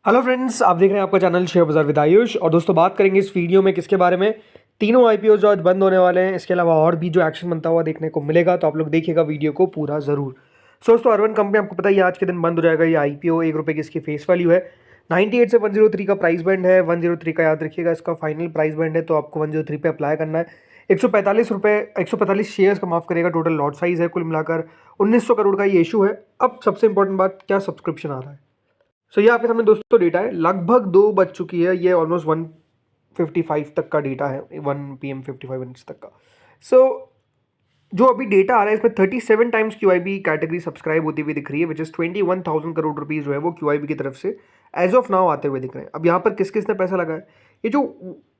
Hello friends, आप देख रहे हैं आपका चैनल शेयर बाजार विद आयुष। और दोस्तों, बात करेंगे इस वीडियो में किसके बारे में। तीनों आईपीओ जो आज बंद होने वाले हैं, इसके अलावा और भी जो एक्शन बनता हुआ देखने को मिलेगा, तो आप लोग देखिएगा वीडियो को पूरा जरूर। दोस्तों, अर्बन कंपनी आपको पता ही है आज के दिन बंद हो जाएगा। ये आईपीओ ₹1 की इसकी फेस वैल्यू है। 98 से 103 का प्राइस बैंड है। 103 का याद रखिएगा इसका फाइनल प्राइस बैंड है, तो आपको 103 पे अप्लाई करना है। ₹145 शेयर्स का माफ करेगा टोटल लॉट साइज है। कुल मिलाकर 1900 करोड़ का ये इशू है। अब सबसे इंपॉर्टेंट बात, क्या सब्सक्रिप्शन आ रहा है। सो ये आपके सामने दोस्तों डेटा है, लगभग 2 बज चुकी है। ये ऑलमोस्ट 1:55 तक का डेटा है, 1 PM 55 मिनट्स तक का। सो जो अभी डेटा आ रहा है, इसमें 37 टाइम्स QIB कैटेगरी सब्सक्राइब होती हुई दिख रही है, विच इज 21,000 करोड़ रुपीज़ जो है वो QIB की तरफ से एज ऑफ नाउ आते हुए दिख रहे हैं। अब यहाँ पर किस किस ने पैसा लगाया, ये जो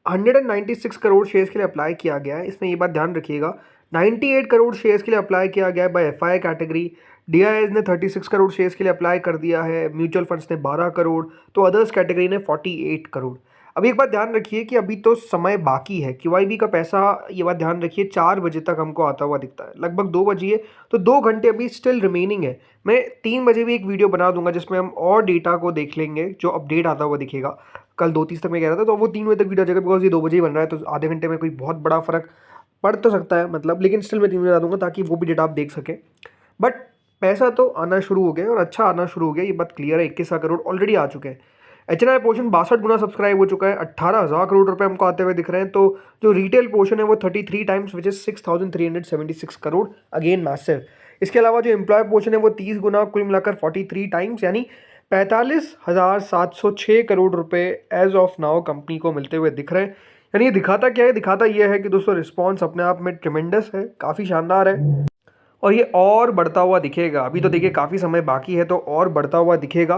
196 करोड़ शेयर्स के लिए अप्लाई किया गया है, इसमें ये बात ध्यान रखिएगा, 98 करोड़ शेयर्स के लिए अप्लाई किया गया है बाय FI कैटेगरी। DIs ने 36 करोड़ शेयर्स के लिए अप्लाई कर दिया है। म्यूचुअल फंड्स ने 12 करोड़, तो अदर्स कैटेगरी ने 48 करोड़। अब एक बात ध्यान रखिए कि अभी तो समय बाकी है। QIB का पैसा, ये बात ध्यान रखिए, 4 बजे तक हमको आता हुआ दिखता है। लगभग 2 बजिए, तो 2 घंटे अभी स्टिल रिमेनिंग है। मैं 3 बजे भी एक वीडियो बना दूंगा जिसमें हम और डेटा को देख लेंगे, जो अपडेट आता हुआ दिखेगा। कल 2:30 तक मैं कह रहा था, तो वो 3 बजे तक वीडियो आ जाएगा, बिकॉज ये 2 बजे ही बन रहा है, तो आधे घंटे में कोई बहुत बड़ा फर्क पड़ तो सकता है, मतलब, लेकिन स्टिल मैं 3 बजे आ दूंगा ताकि वो भी डेटा आप देख सकें। बट पैसा तो आना शुरू हो गया और अच्छा आना शुरू हो गया, ये बात क्लियर है। 21 करोड़ ऑलरेडी आ चुके हैं। HNI पोर्शन 62 गुना सब्सक्राइब हो चुका है। 18,000 करोड़ रुपए हमको आते हुए दिख रहे हैं। तो जो रिटेल पोर्शन है वो 33 times, which is 6,376 crore, again massive. इसके अलावा जो एम्प्लॉय पोर्शन है वो 30 गुना, कुल मिलाकर 43 टाइम्स, यानी 45,706 करोड़ रुपए एज ऑफ नाउ कंपनी को मिलते हुए दिख रहे हैं। यानी ये दिखाता क्या है, दिखाता ये है कि दोस्तों रिस्पॉन्स अपने आप में ट्रिमेंडस है, काफ़ी शानदार है, और ये और बढ़ता हुआ दिखेगा। अभी तो देखिए काफ़ी समय बाकी है, तो और बढ़ता हुआ दिखेगा।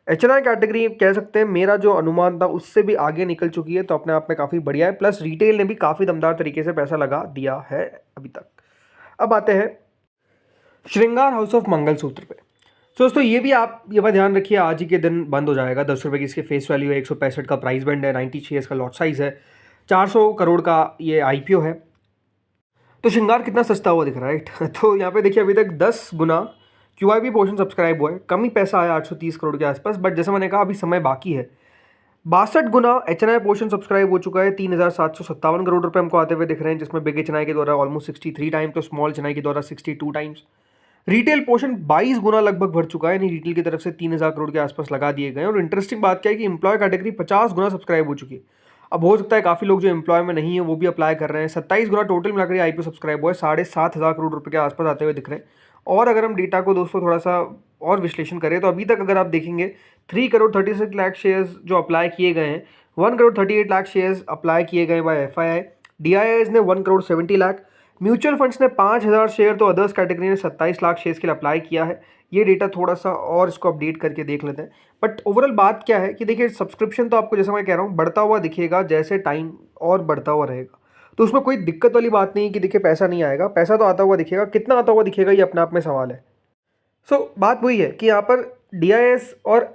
HNI कैटेगरी कह सकते हैं, मेरा जो अनुमान था उससे भी आगे निकल चुकी है, तो अपने आप में काफ़ी बढ़िया है। प्लस रिटेल ने भी काफ़ी दमदार तरीके से पैसा लगा दिया है अभी तक। अब आते हैं श्रृंगार हाउस ऑफ मंगलसूत्र पे। तो दोस्तों, ये भी आप ये बात ध्यान रखिए, आज ही के दिन बंद हो जाएगा। ₹10 की इसकी फेस वैल्यू है। 165 का प्राइस बैंड है। 90 शेयर्स का लॉट साइज है। 400 करोड़ का ये IPO है। तो श्रृंगार कितना सस्ता हुआ दिख रहा है, राइट। तो यहाँ पे देखिए, अभी तक 10 गुना QIB पोर्शन सब्सक्राइब हुआ है। कम ही पैसा आया, 830 करोड़ के आसपास, बट जैसे मैंने कहा अभी समय बाकी है। 62 गुना HNI पोर्शन सब्सक्राइब हो चुका है। 3,757 करोड़ रुपए हमको आते हुए दिख रहे हैं, जिसमें बिग HNI के द्वारा ऑलमोस्ट 63 टाइम्स, तो स्मॉल HNI के द्वारा 62 टाइम्स। रिटेल पोर्शन 22 गुना लगभग भर चुका है, यानी रिटेल की तरफ से 3,000 करोड़ के आसपास लगा दिए गए हैं। और इंटरेस्टिंग बात क्या है कि एम्प्लॉय कैटेगरी 50 गुना सब्सक्राइब हो चुकी है। अब हो सकता है काफ़ी लोग जो एम्प्लॉय में नहीं है वो भी अप्लाई कर रहे हैं। 27 गुना टोटल मिलाकर IPO सब्सक्राइब हुआ है। 7,500 करोड़ रुपए के आसपास आते हुए दिख रहे हैं। और अगर हम डेटा को दोस्तों थोड़ा सा और विश्लेषण करें, तो अभी तक अगर आप देखेंगे 3 करोड़ 36 लाख शेयर्स जो अप्लाई किए गए हैं, 1 करोड़ 38 लाख शेयर्स अप्लाई किए गए बाय FII। DIs ने 1 करोड़ 70 लाख, म्यूचुअल फंड्स ने 5,000 शेयर, तो अदर्स कैटेगरी ने 27 लाख शेयर्स के लिए अप्लाई किया है। ये डेटा थोड़ा सा और इसको अपडेट करके देख लेते हैं। बट ओवरऑल बात क्या है कि देखिए, सब्सक्रिप्शन तो आपको, जैसा मैं कह रहा हूँ, बढ़ता हुआ दिखेगा जैसे टाइम और बढ़ता हुआ रहेगा। तो उसमें कोई दिक्कत वाली बात नहीं कि देखिए पैसा नहीं आएगा, पैसा तो आता हुआ दिखेगा। कितना आता हुआ दिखेगा ये अपने आप में सवाल है। सो बात वही है कि यहाँ पर DIs और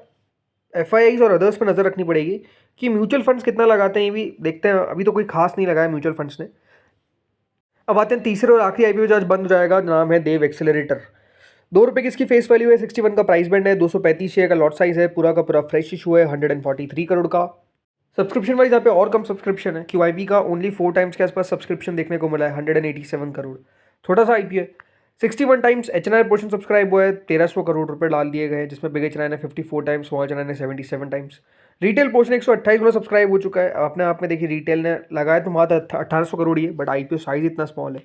FIIs और अदर्स पर नज़र रखनी पड़ेगी कि म्यूचुअल फंड्स कितना लगाते हैं, ये भी देखते हैं। अभी तो कोई खास नहीं लगाया म्यूचुअल फंड्स ने। अब आते हैं तीसरे और आखिरी IPO जो आज बंद हो जाएगा, नाम है देव एक्सेलरेटर। ₹2 की इसकी फेस वैल्यू है। 61 का प्राइस बैंड है। 235 शेयर का लॉट साइज है। पूरा का पूरा फ्रेश इशू है। 143 करोड़ का। सब्सक्रिप्शन वाइज यहाँ पे और कम सब्सक्रिप्शन है। QIB का ओनली 4 टाइम्स के आसपास सब्सक्रिप्शन देखने को मिला है। 187 करोड़, छोटा सा IPO है। 61 टाइम्स HNI पोर्शन सब्सक्राइब हुआ है। 1,300 करोड़ रुपए डाल दिए गए हैं, जिसमें बिग HNI ने 54 टाइम्स, स्मॉल HNI ने 77 टाइम्स। रिटेल पोर्शन 128 गुना सब्सक्राइब हो चुका है। अपने आप में देखिए, रिटेल ने लगाया तो मात्र 1,800 करोड़ ही है, बट IPO साइज इतना स्मॉल है।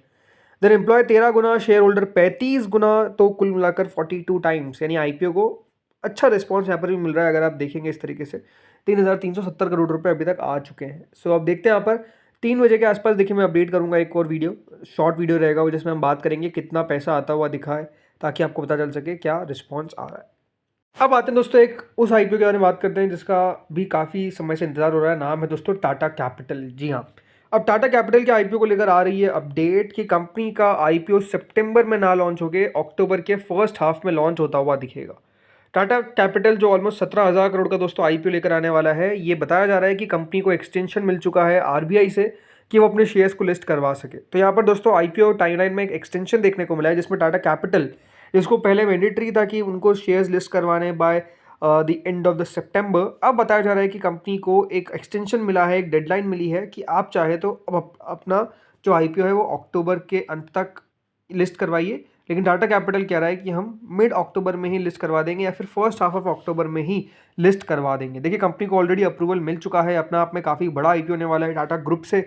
देन एम्प्लॉय 13 गुना, शेयर होल्डर 35 गुना, तो कुल मिलाकर 42 टाइम्स, यानी IPO को अच्छा रिस्पॉन्स यहाँ पर भी मिल रहा है। अगर आप देखेंगे इस तरीके से 3,370 करोड़ रुपए अभी तक आ चुके हैं। सो अब देखते हैं यहाँ पर 3 बजे के आसपास, देखिए मैं अपडेट करूंगा एक और वीडियो, शॉर्ट वीडियो रहेगा वो, जिसमें हम बात करेंगे कितना पैसा आता हुआ दिखा है, ताकि आपको पता चल सके क्या रिस्पॉन्स आ रहा है। अब आते हैं दोस्तों एक उस IPO के बारे में बात करते हैं जिसका भी काफ़ी समय से इंतजार हो रहा है। नाम है दोस्तों टाटा कैपिटल। जी हाँ, अब टाटा कैपिटल के IPO को लेकर आ रही है अपडेट कि कंपनी का IPO सितंबर में ना लॉन्च होके अक्टूबर के फर्स्ट हाफ में लॉन्च होता हुआ दिखेगा। टाटा कैपिटल जो ऑलमोस्ट 17,000 करोड़ का दोस्तों IPO लेकर आने वाला है, ये बताया जा रहा है कि कंपनी को एक्सटेंशन मिल चुका है RBI से कि वो अपने शेयर्स को लिस्ट करवा सके। तो यहाँ पर दोस्तों IPO टाइमलाइन में एक एक्सटेंशन देखने को मिला है, जिसमें टाटा कैपिटल, जिसको पहले मैंडेटरी था कि उनको शेयर्स लिस्ट करवाने by the end of the सितंबर। अब बताया जा रहा है कि कंपनी को एक एक्सटेंशन मिला है, एक डेडलाइन मिली है कि आप चाहे तो अब अपना जो आईपीओ है वो अक्टूबर के अंत तक लिस्ट करवाइए। लेकिन टाटा कैपिटल कह रहा है कि हम मिड अक्टूबर में ही लिस्ट करवा देंगे या फिर फर्स्ट हाफ ऑफ अक्टूबर में ही लिस्ट करवा देंगे। देखिए कंपनी को ऑलरेडी अप्रूवल मिल चुका है, अपना आप में काफ़ी बड़ा आईपीओ होने वाला है टाटा ग्रुप से।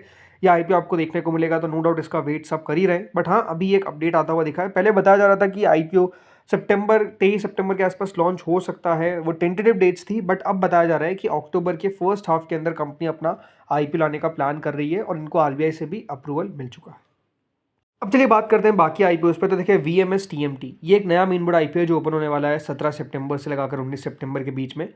ये आईपीओ आपको देखने को मिलेगा, तो नो डाउट इसका वेट सब कर ही रहे हैं। बट हाँ, अभी एक अपडेट आता हुआ दिखा है। पहले बताया जा रहा था कि आईपीओ सितंबर 23 सितंबर के आसपास लॉन्च हो सकता है, वो टेंटेटिव डेट्स थी। बट अब बताया जा रहा है कि अक्टूबर के फर्स्ट हाफ के अंदर कंपनी अपना आईपीओ लाने का प्लान कर रही है और इनको आरबीआई से भी अप्रूवल मिल चुका है। अब चलिए बात करते हैं बाकी आईपीओ पे। तो देखिए वीएमएस टीएमटी, ये एक नया मेन बोर्ड आईपीओ जो ओपन होने वाला है 17 सितंबर से लगाकर 19 सितंबर के बीच में।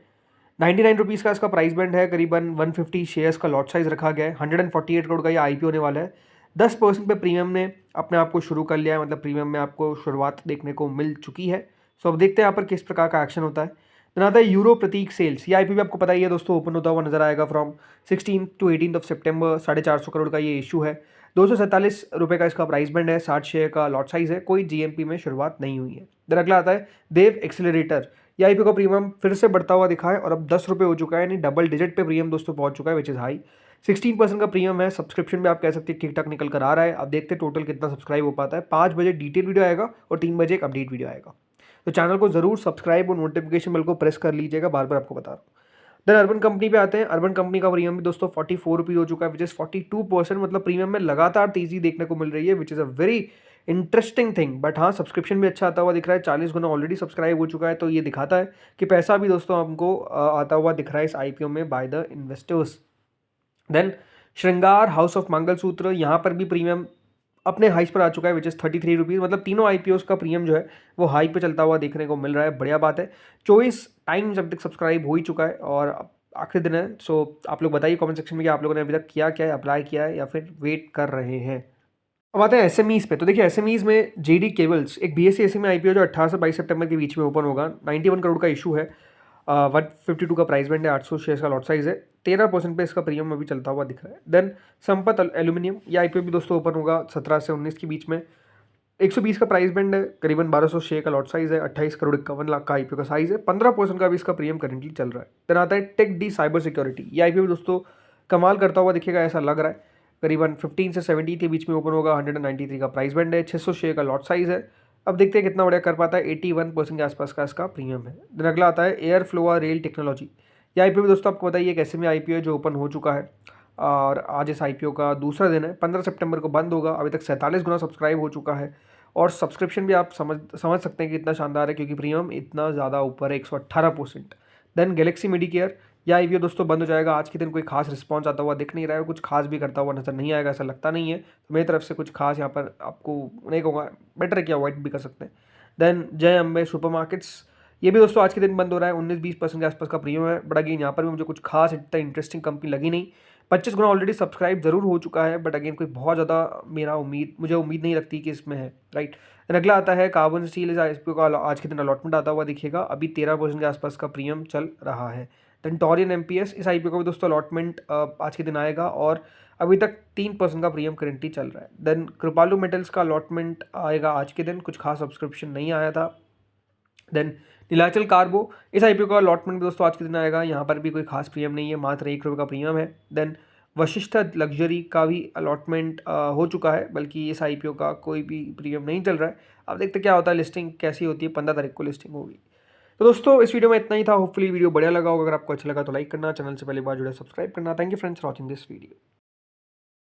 99 रुपीज़ का इसका प्राइस बैंड है, करीबन 150 शेयर्स का लॉट साइज रखा गया है। 148 करोड़ का ये आईपीओ होने वाला है। 10% पे प्रीमियम ने अपने आप को शुरू कर लिया है, मतलब प्रीमियम में आपको शुरुआत देखने को मिल चुकी है। सो अब देखते हैं यहाँ पर किस प्रकार का एक्शन होता है। देन आता है यूरो प्रतीक सेल्स। ये आईपीओ भी आपको पता ही है दोस्तों, ओपन होता हुआ नजर आएगा फ्रॉम 16 टू 18 ऑफ सितंबर। 450 करोड़ का ये इशू है। 247 रुपये का इसका प्राइस बैंड है। 60 शेयर का लॉट साइज है। कोई जीएमपी में शुरुआत नहीं हुई है। देन अगला आता है देव एक्सेलरेटर। ये आईपीओ का प्रीमियम फिर से बढ़ता हुआ दिखा है और अब 10 रुपये हो चुका है, यानी डबल डिजिट पे प्रीमियम दोस्तों पहुंच चुका है, विच इज़ हाई। 16% का प्रीमियम है। सब्सक्रिप्शन भी आप कह सकते हैं ठीक ठाक निकल कर आ रहा है। अब देखते हैं टोटल कितना सब्सक्राइब हो पाता है। 5 बजे डिटेल वीडियो आएगा और 3 बजे एक अपडेट वीडियो आएगा। तो चैनल को जरूर सब्सक्राइब और नोटिफिकेशन बेल को प्रेस कर लीजिएगा, बार बार आपको बता रहा हूँ। देन अर्बन कंपनी पे आते हैं। अर्बन कंपनी का प्रीमियम भी दोस्तों 44 रुपये हो चुका है, विच इज़ 42%। मतलब प्रीमियम में लगातार तेजी देखने को मिल रही है, which is a very interesting thing. But हाँ, सब्सक्रिप्शन भी अच्छा आता हुआ दिख रहा है। 40 गुना ऑलरेडी सब्सक्राइब हो चुका है, तो ये दिखाता है कि पैसा भी दोस्तों हमको आता हुआ दिख रहा है इस आईपीओ में बाय द इन्वेस्टर्स। देन श्रृंगार हाउस ऑफ मंगलसूत्र, यहाँ पर भी प्रीमियम अपने हाइस पर आ चुका है, विच इज़ 33 रुपीज़। मतलब तीनों आईपीओस का प्रीमियम जो है वो हाई पे चलता हुआ देखने को मिल रहा है। बढ़िया बात है। 24 टाइम्स अब तक सब्सक्राइब हो ही चुका है और आखिरी दिन है। सो आप लोग बताइए कमेंट सेक्शन में कि आप लोगों ने अभी तक किया क्या है, अप्लाई किया है या फिर वेट कर रहे हैं। अब आते हैं एसएमईज पे। तो देखिए एसएमईज में जेडी केबल्स, एक बीएससी एसएमई आईपीओ जो 18 से 22 सितंबर के बीच में ओपन होगा। 91 करोड़ का इशू है। 152 का प्राइस बैंड है। 800 शेयर्स का लॉट साइज है। 13% पे इसका प्रीमियम अभी चलता हुआ दिख रहा है। देन संपत एल्यूमिनियम, ये आईपीओ भी दोस्तों ओपन होगा 17 से 19 के बीच में। 120 का प्राइस बैंड है। करीबन 1200 शेयर का लॉट साइज है। 28 करोड़ 51 लाख का आईपीओ का साइज है। 15% का भी इसका प्रीमियम करेंटली चल रहा है। देन आता है टेक डी साइबर सिक्योरिटी। ये आईपीओ भी दोस्तों कमाल करता हुआ दिखेगा, ऐसा लग रहा है। करीबन 15 से 70 के बीच में ओपन होगा। 193 का प्राइस बैंड है। 600 शेयर का लॉट साइज है। अब देखते हैं कितना बढ़िया कर पाता है। 81% के आसपास का इसका प्रीमियम है। देन अगला आता है एयर फ्लोआ रेल टेक्नोलॉजी। ये आईपीओ भी दोस्तों आपको बताइए एक एसएमई आईपीओ है जो ओपन हो चुका है और आज इस आईपीओ का दूसरा दिन है। 15 सितंबर को बंद होगा। अभी तक 47 गुना सब्सक्राइब हो चुका है और सब्सक्रिप्शन भी आप समझ सकते हैं कि इतना शानदार है क्योंकि प्रीमियम इतना ज़्यादा ऊपर है, 118%। देन गैलेक्सी मेडिकेयर, यह आईपीओ दोस्तों बंद हो जाएगा आज के दिन। कोई खास रिस्पॉन्स आता हुआ दिख नहीं रहा है, कुछ खास भी करता हुआ नजर नहीं आएगा, ऐसा लगता नहीं है। तो मेरी तरफ से कुछ खास यहाँ पर आपको नहीं कहूँगा, बेटर क्या अवॉइड भी कर सकते हैं। देन जय अम्बे सुपरमार्केट्स, ये भी दोस्तों आज के दिन बंद हो रहा है। 19-20% के आसपास का प्रीमियम है। बट अगेन यहाँ पर भी मुझे कुछ खास इतना इंटरेस्टिंग कंपनी लगी नहीं। 25 गुना ऑलरेडी सब्सक्राइब जरूर हो चुका है, बट अगेन कोई बहुत ज़्यादा मुझे उम्मीद नहीं लगती कि इसमें है, राइट। अगला आता है कार्बन स्टील। इस आईपीओ का आज के दिन अलॉटमेंट आता हुआ दिखेगा। अभी 13% के आसपास का प्रीमियम चल रहा है। देन टॉरियन एमपीएस, इस आईपीओ का भी दोस्तों अलॉटमेंट आज के दिन आएगा और अभी तक 3% का प्रीमियम करेंटली चल रहा है। देन कृपालू मेटल्स का अलॉटमेंट आएगा आज के दिन, कुछ खास सब्सक्रिप्शन नहीं आया था। देन नीलाचल कार्बो, इस आईपीओ का अलॉटमेंट भी दोस्तों आज के दिन आएगा। यहाँ पर भी कोई खास प्रीमियम नहीं है, मात्र 1 रुपये का प्रीमियम है। देन वशिष्ठ लग्जरी का भी अलॉटमेंट हो चुका है, बल्कि इस आईपीओ का कोई भी प्रीमियम नहीं चल रहा है। अब देखते क्या होता है, लिस्टिंग कैसी होती है। 15 तारीख को लिस्टिंग होगी। तो दोस्तों इस वीडियो में इतना ही था। होपफुली वीडियो बढ़िया लगा होगा। अगर आपको अच्छा लगा तो लाइक करना, चैनल से पहली बार जुड़े सब्सक्राइब करना। Thank you friends for watching this video.